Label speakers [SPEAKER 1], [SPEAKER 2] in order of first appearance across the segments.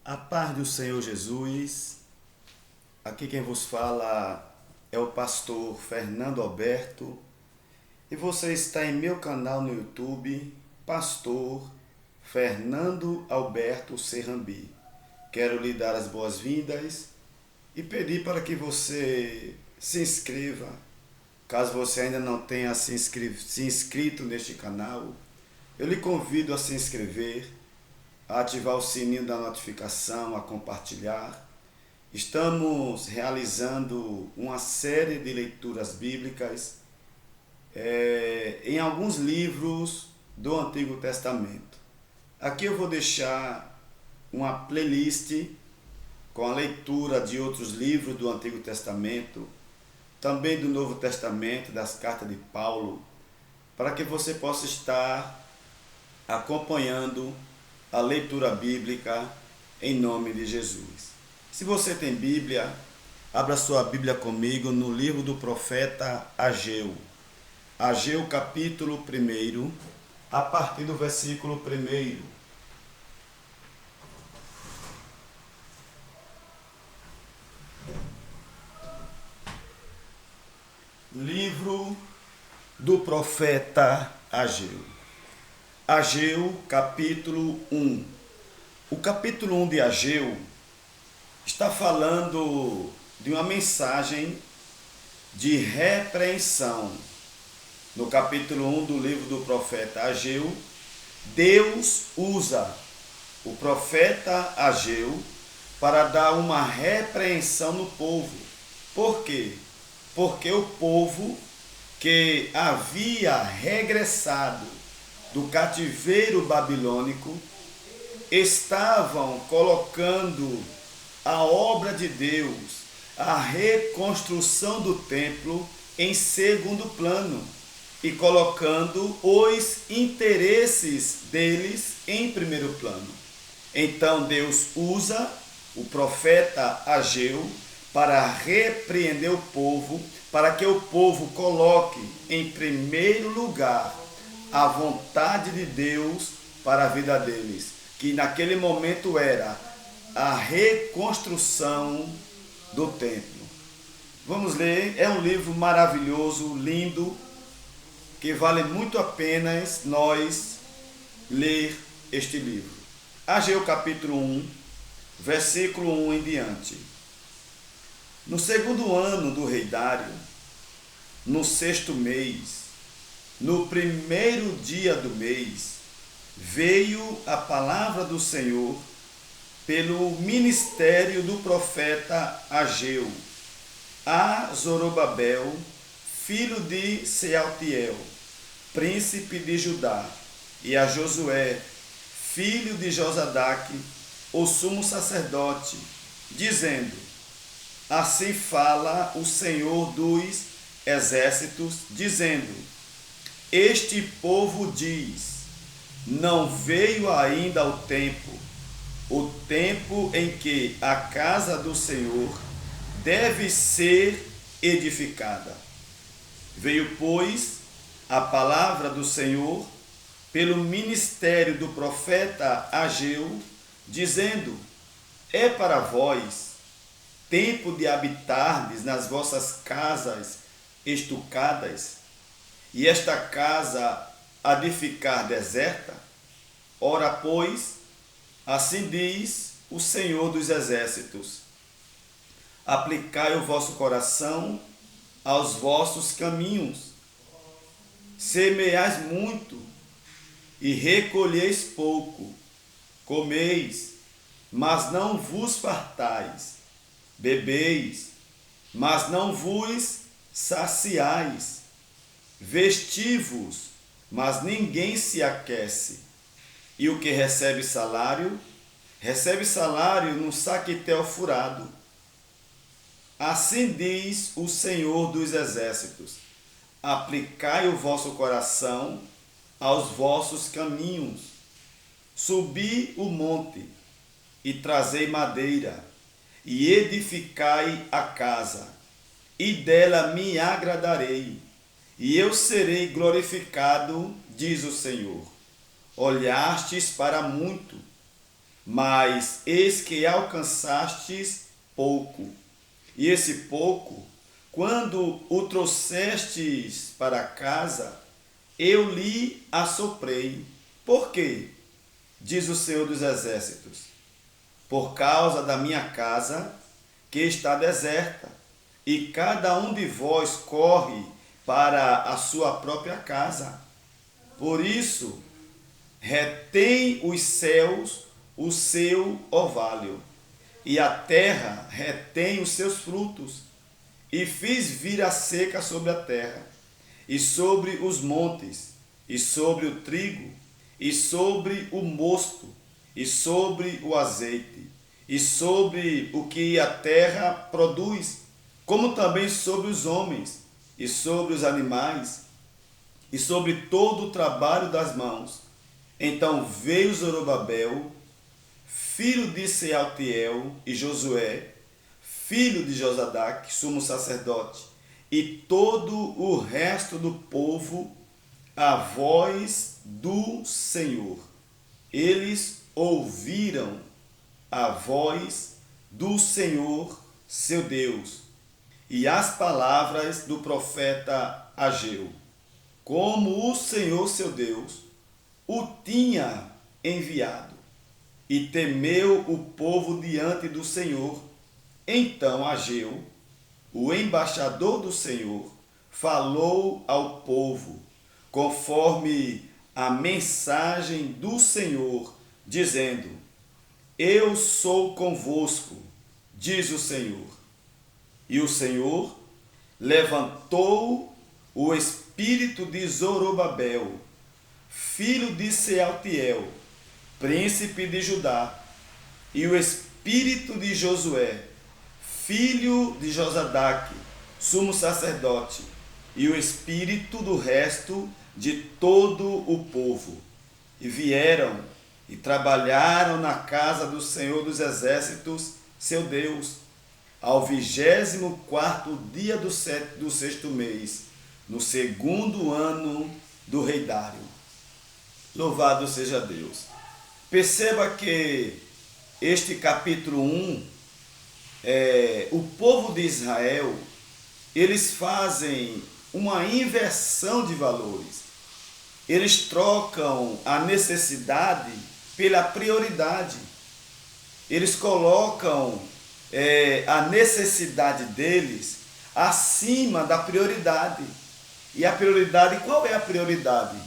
[SPEAKER 1] A paz do Senhor Jesus, aqui quem vos fala é o pastor Fernando Alberto e você está em meu canal no YouTube, Pastor Fernando Alberto Serrambi. Quero lhe dar as boas-vindas e pedir para que você se inscreva, caso você ainda não tenha se inscrito neste canal. Eu lhe convido a se inscrever, a ativar o sininho da notificação, a compartilhar. Estamos realizando uma série de leituras bíblicas em alguns livros do Antigo Testamento. Aqui eu vou deixar uma playlist com a leitura de outros livros do Antigo Testamento, também do Novo Testamento, das cartas de Paulo, para que você possa estar acompanhando a leitura bíblica em nome de Jesus. Se você tem Bíblia, abra sua Bíblia comigo no livro do profeta Ageu. Ageu capítulo 1, a partir do versículo 1. Livro do profeta Ageu. Ageu, capítulo 1. O capítulo 1 de Ageu está falando de uma mensagem de repreensão. No capítulo 1 do livro do profeta Ageu, Deus usa o profeta Ageu para dar uma repreensão no povo. Por quê? Porque o povo que havia regressado do cativeiro babilônico estavam colocando a obra de Deus, a reconstrução do templo, em segundo plano e colocando os interesses deles em primeiro plano. Então Deus usa o profeta Ageu para repreender o povo, para que o povo coloque em primeiro lugar a vontade de Deus para a vida deles, que naquele momento era a reconstrução do templo. Vamos ler, é um livro maravilhoso, lindo, que vale muito a pena nós ler este livro. Ageu capítulo 1, versículo 1 em diante. No segundo ano do rei Dário, no sexto mês, no primeiro dia do mês, veio a palavra do Senhor pelo ministério do profeta Ageu a Zorobabel, filho de Sealtiel, príncipe de Judá, e a Josué, filho de Josadaque, o sumo sacerdote, dizendo: Assim fala o Senhor dos exércitos, dizendo: Este povo diz: não veio ainda o tempo em que a casa do Senhor deve ser edificada. Veio, pois, a palavra do Senhor pelo ministério do profeta Ageu, dizendo: É para vós tempo de habitardes nas vossas casas estucadas, e esta casa há de ficar deserta? Ora, pois, assim diz o Senhor dos Exércitos: aplicai o vosso coração aos vossos caminhos, semeais muito e recolheis pouco, comeis, mas não vos fartais, bebeis, mas não vos saciais, vesti-vos, mas ninguém se aquece. E o que recebe salário num saquetel furado. Assim diz o Senhor dos Exércitos: aplicai o vosso coração aos vossos caminhos, subi o monte e trazei madeira, e edificai a casa, e dela me agradarei, e eu serei glorificado, diz o Senhor. Olhastes para muito, mas eis que alcançastes pouco. E esse pouco, quando o trouxestes para casa, eu lhe assoprei. Por quê? Diz o Senhor dos Exércitos: por causa da minha casa, que está deserta, e cada um de vós corre para a sua própria casa. Por isso, retém os céus o seu orvalho, e a terra retém os seus frutos, e fiz vir a seca sobre a terra, e sobre os montes, e sobre o trigo, e sobre o mosto, e sobre o azeite, e sobre o que a terra produz, como também sobre os homens, e sobre os animais, e sobre todo o trabalho das mãos. Então veio Zorobabel, filho de Sealtiel, e Josué, filho de Josadaque, sumo sacerdote, e todo o resto do povo, a voz do Senhor. Eles ouviram a voz do Senhor, seu Deus, e as palavras do profeta Ageu, como o Senhor, seu Deus, o tinha enviado. E temeu o povo diante do Senhor. Então Ageu, o embaixador do Senhor, falou ao povo, conforme a mensagem do Senhor, dizendo: eu sou convosco, diz o Senhor. E o Senhor levantou o espírito de Zorobabel, filho de Sealtiel, príncipe de Judá, e o espírito de Josué, filho de Josadaque, sumo sacerdote, e o espírito do resto de todo o povo. E vieram e trabalharam na casa do Senhor dos Exércitos, seu Deus, ao 24º dia do sexto mês, no segundo ano do rei Dário. Louvado seja Deus. Perceba que este capítulo 1, o povo de Israel, eles fazem uma inversão de valores. Eles trocam a necessidade pela prioridade. Eles colocam a necessidade deles acima da prioridade. E a prioridade, qual é a prioridade?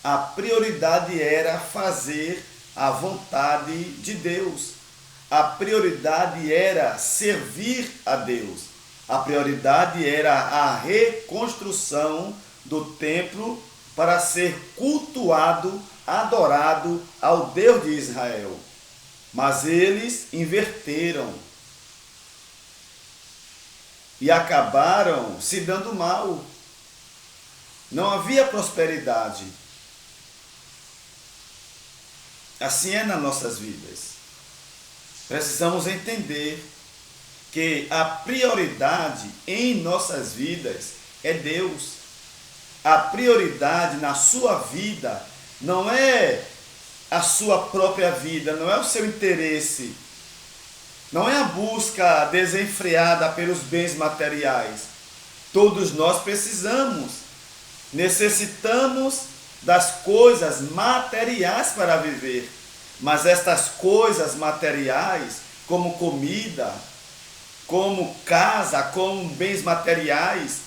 [SPEAKER 1] A prioridade era fazer a vontade de Deus. A prioridade era servir a Deus. A prioridade era a reconstrução do templo para ser cultuado, adorado ao Deus de Israel. Mas eles inverteram e acabaram se dando mal. Não havia prosperidade. Assim é nas nossas vidas. Precisamos entender que a prioridade em nossas vidas é Deus. A prioridade na sua vida não é a sua própria vida, não é o seu interesse, não é a busca desenfreada pelos bens materiais. Todos nós necessitamos das coisas materiais para viver, mas estas coisas materiais, como comida, como casa, como bens materiais,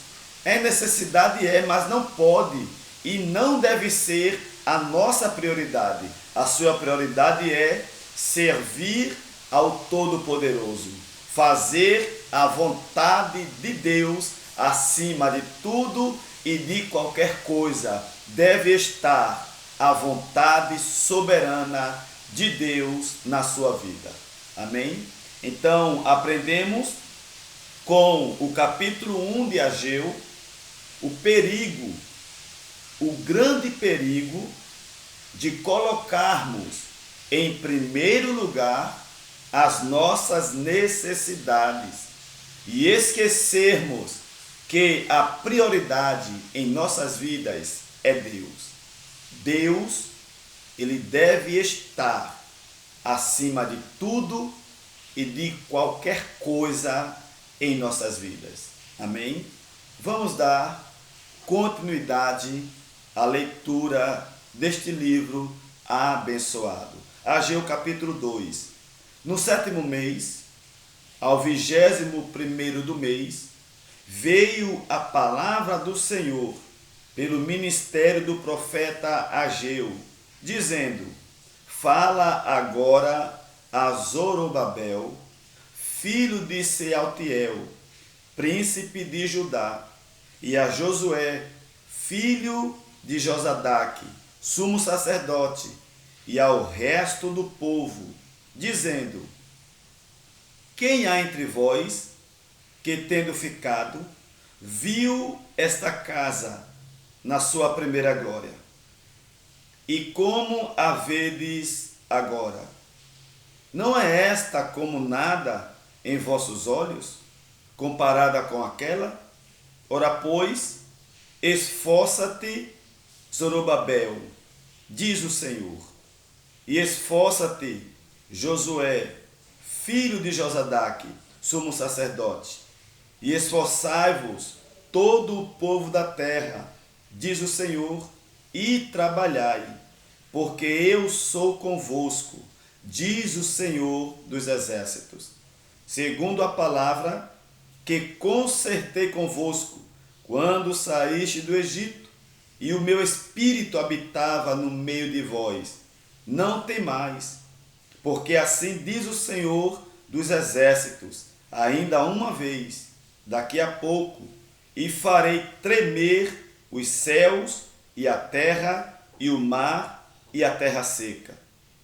[SPEAKER 1] necessidade, mas não pode e não deve ser a nossa prioridade. A sua prioridade é servir ao Todo-Poderoso, fazer a vontade de Deus acima de tudo e de qualquer coisa. Deve estar a vontade soberana de Deus na sua vida. Amém? Então, aprendemos com o capítulo 1 de Ageu o perigo, o grande perigo de colocarmos em primeiro lugar as nossas necessidades e esquecermos que a prioridade em nossas vidas é Deus. Deus, ele deve estar acima de tudo e de qualquer coisa em nossas vidas. Amém? Vamos dar continuidade à leitura deste livro abençoado. Ageu capítulo 2. No 7º mês, ao 21º do mês, veio a palavra do Senhor pelo ministério do profeta Ageu, dizendo: fala agora a Zorobabel, filho de Sealtiel, príncipe de Judá, e a Josué, filho de Josadaque, sumo sacerdote, e ao resto do povo, dizendo: quem há entre vós que, tendo ficado, viu esta casa na sua primeira glória? E como a vedes agora? Não é esta como nada em vossos olhos, comparada com aquela? Ora, pois, esforça-te, Zorobabel, diz o Senhor, e esforça-te, Josué, filho de Josadaque, sumo sacerdote, e esforçai-vos todo o povo da terra, diz o Senhor, e trabalhai, porque eu sou convosco, diz o Senhor dos exércitos, segundo a palavra que concertei convosco quando saíste do Egito, e o meu espírito habitava no meio de vós. Não temais, porque assim diz o Senhor dos exércitos, ainda uma vez, daqui a pouco, e farei tremer os céus e a terra e o mar e a terra seca,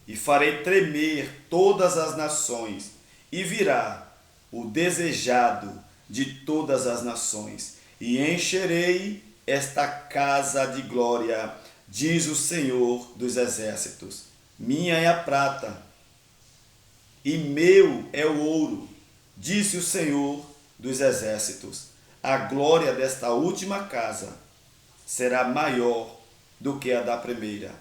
[SPEAKER 1] e farei tremer todas as nações, e virá o desejado de todas as nações, e encherei esta casa de glória, diz o Senhor dos exércitos. Minha é a prata, e meu é o ouro, disse o Senhor dos exércitos. A glória desta última casa será maior do que a da primeira,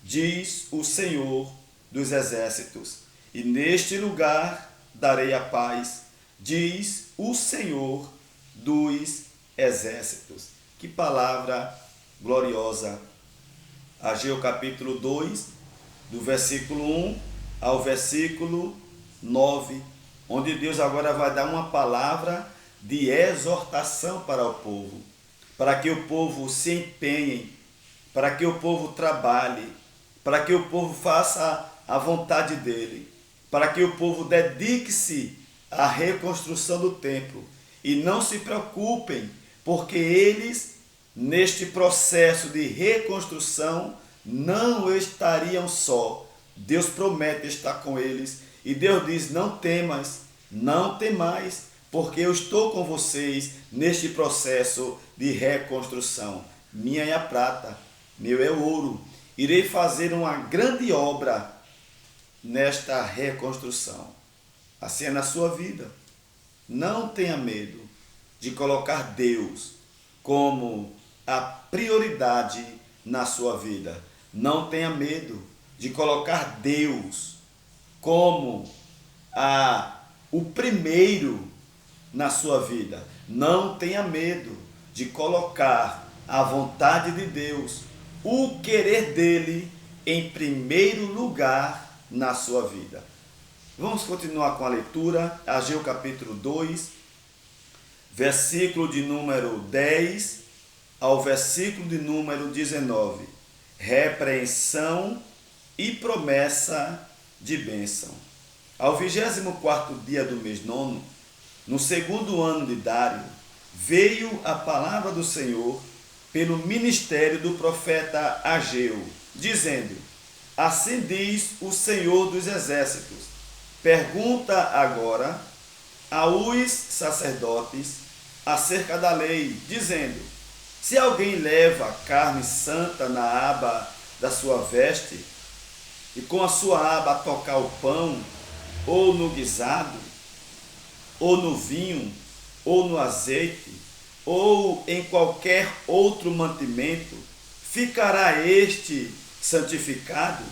[SPEAKER 1] diz o Senhor dos exércitos. E neste lugar darei a paz, diz o Senhor dos exércitos. Que palavra gloriosa! Ageu capítulo 2, do versículo 1 ao versículo 9, onde Deus agora vai dar uma palavra de exortação para o povo, para que o povo se empenhe, para que o povo trabalhe, para que o povo faça a vontade dele, para que o povo dedique-se à reconstrução do templo e não se preocupem, porque eles, neste processo de reconstrução, não estariam só. Deus promete estar com eles e Deus diz: não temas, não temais, porque eu estou com vocês neste processo de reconstrução. Minha é a prata, meu é o ouro. Irei fazer uma grande obra nesta reconstrução. Assim é na sua vida. Não tenha medo de colocar Deus como a prioridade na sua vida. Não tenha medo de colocar Deus como o primeiro na sua vida. Não tenha medo de colocar a vontade de Deus, o querer dele, em primeiro lugar na sua vida. Vamos continuar com a leitura. Ageu capítulo 2, versículo de número 10 ao versículo de número 19. Repreensão e promessa de bênção. Ao 24º dia do mês nono, no 2º ano de Dário, veio a palavra do Senhor pelo ministério do profeta Ageu, dizendo: assim diz o Senhor dos exércitos, pergunta agora aos sacerdotes acerca da lei, dizendo: se alguém leva carne santa na aba da sua veste, e com a sua aba tocar o pão, ou no guisado, ou no vinho, ou no azeite, ou em qualquer outro mantimento, ficará este santificado?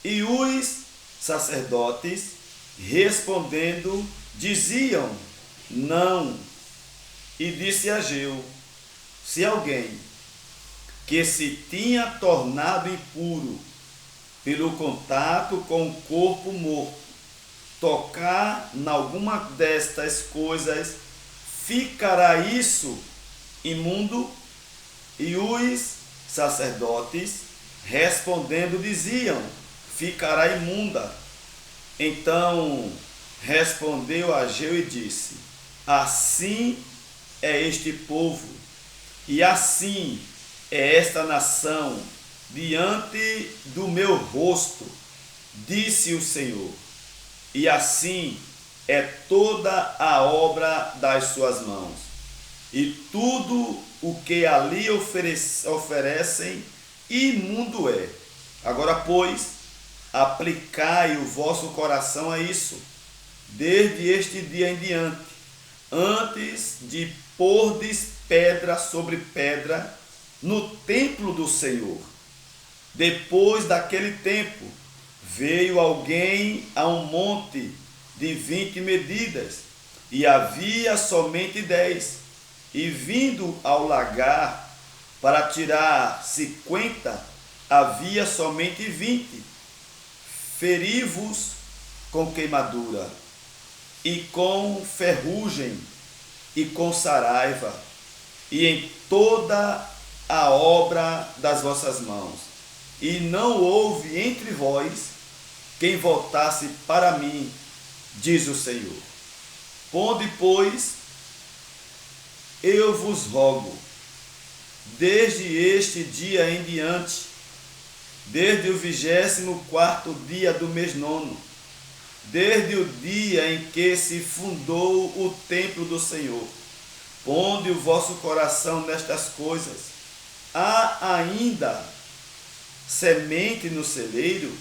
[SPEAKER 1] E os sacerdotes, respondendo, diziam: não. E disse Ageu: se alguém que se tinha tornado impuro pelo contato com o corpo morto tocar em alguma destas coisas, ficará isso imundo? E os sacerdotes, respondendo, diziam: ficará imunda. Então respondeu Ageu e disse: assim é este povo, e assim é esta nação, diante do meu rosto, disse o Senhor, e assim é toda a obra das suas mãos, e tudo o que ali oferecem, imundo é. Agora, pois, aplicai o vosso coração a isso, desde este dia em diante, antes de pordes pedra sobre pedra no templo do Senhor. Depois daquele tempo, veio alguém a um monte de 20 medidas, e havia somente 10, e vindo ao lagar para tirar 50, havia somente 20. Feri-vos com queimadura, e com ferrugem, e com saraiva, e em toda a obra das vossas mãos. E não houve entre vós quem voltasse para mim, diz o Senhor. Ponde, pois, eu vos rogo, desde este dia em diante, desde o 24º dia do mês 9, desde o dia em que se fundou o templo do Senhor, ponde o vosso coração nestas coisas. Há ainda semente no celeiro?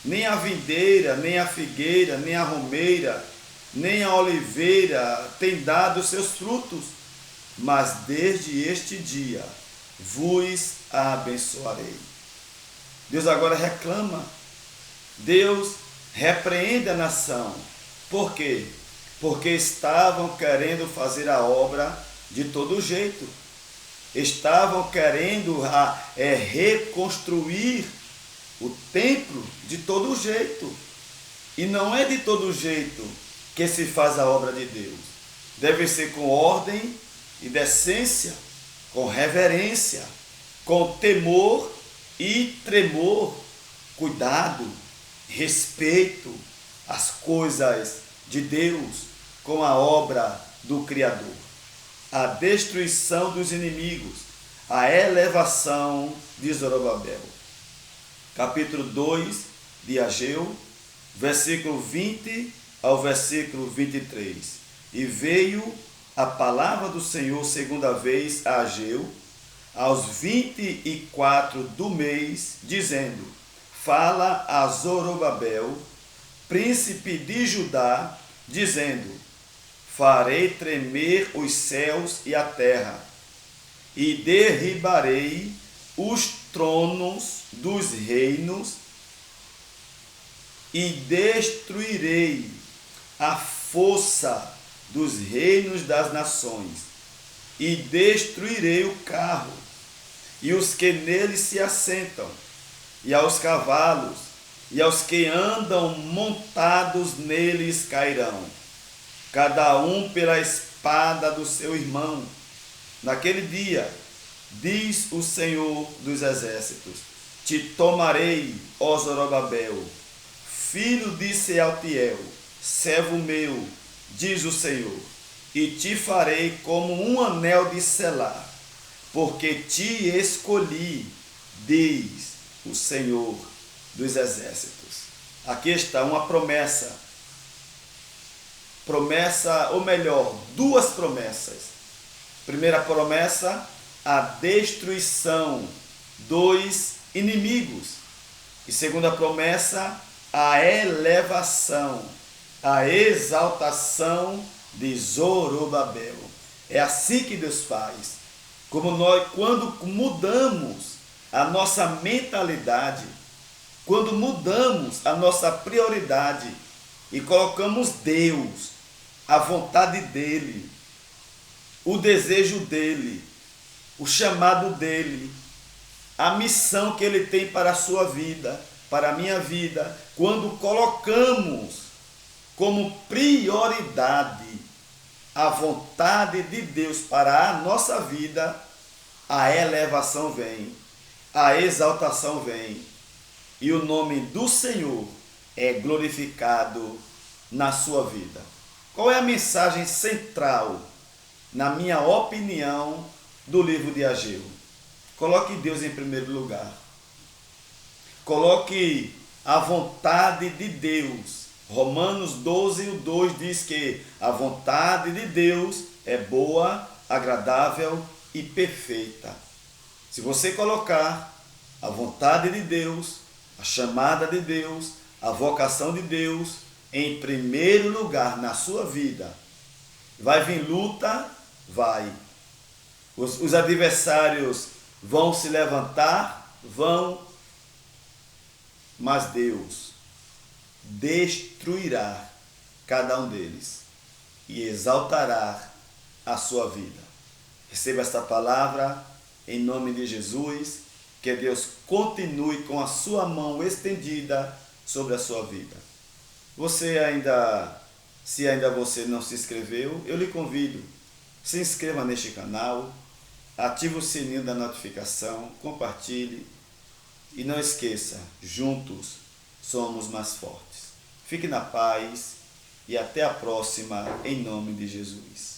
[SPEAKER 1] Nem a videira, nem a figueira, nem a romeira, nem a oliveira tem dado seus frutos, mas desde este dia vos abençoarei. Deus agora reclama, Deus repreende a nação. Por quê? Porque estavam querendo fazer a obra de todo jeito. Estavam querendo reconstruir o templo de todo jeito. E não é de todo jeito que se faz a obra de Deus. Deve ser com ordem e decência, com reverência, com temor e tremor, cuidado, respeito às coisas de Deus, com a obra do Criador. A destruição dos inimigos, a elevação de Zorobabel. Capítulo 2 de Ageu, versículo 20 ao versículo 23. E veio a palavra do Senhor segunda vez a Ageu, aos 24 do mês, dizendo: fala a Zorobabel, príncipe de Judá, dizendo: farei tremer os céus e a terra, e derribarei os tronos dos reinos, e destruirei a força dos reinos das nações, e destruirei o carro, e os que nele se assentam, e aos cavalos, e aos que andam montados neles cairão, cada um pela espada do seu irmão. Naquele dia, diz o Senhor dos exércitos, te tomarei, ó Zorobabel, filho de Sealtiel, servo meu, diz o Senhor, e te farei como um anel de selar, porque te escolhi, diz o Senhor dos exércitos. Aqui está uma promessa, ou melhor, duas promessas. Primeira promessa, a destruição dos inimigos. E segunda promessa, a elevação, a exaltação de Zorobabel. É assim que Deus faz. Como nós, quando mudamos a nossa mentalidade, Quando mudamos a nossa prioridade e colocamos Deus, a vontade dEle, o desejo dEle, o chamado dEle, a missão que Ele tem para a sua vida, para a minha vida, quando colocamos como prioridade a vontade de Deus para a nossa vida, a elevação vem, a exaltação vem, e o nome do Senhor é glorificado na sua vida. Qual é a mensagem central, na minha opinião, do livro de Ageu? Coloque Deus em primeiro lugar. Coloque a vontade de Deus. Romanos 12:2 diz que a vontade de Deus é boa, agradável e perfeita. Se você colocar a vontade de Deus, a chamada de Deus, a vocação de Deus em primeiro lugar na sua vida, vai vir luta? Vai. Os adversários vão se levantar? Vão. Mas Deus destruirá cada um deles e exaltará a sua vida. Receba esta palavra em nome de Jesus, que Deus continue com a sua mão estendida sobre a sua vida. Se ainda você não se inscreveu, eu lhe convido, se inscreva neste canal, ative o sininho da notificação, compartilhe e não esqueça, juntos somos mais fortes. Fique na paz e até a próxima, em nome de Jesus.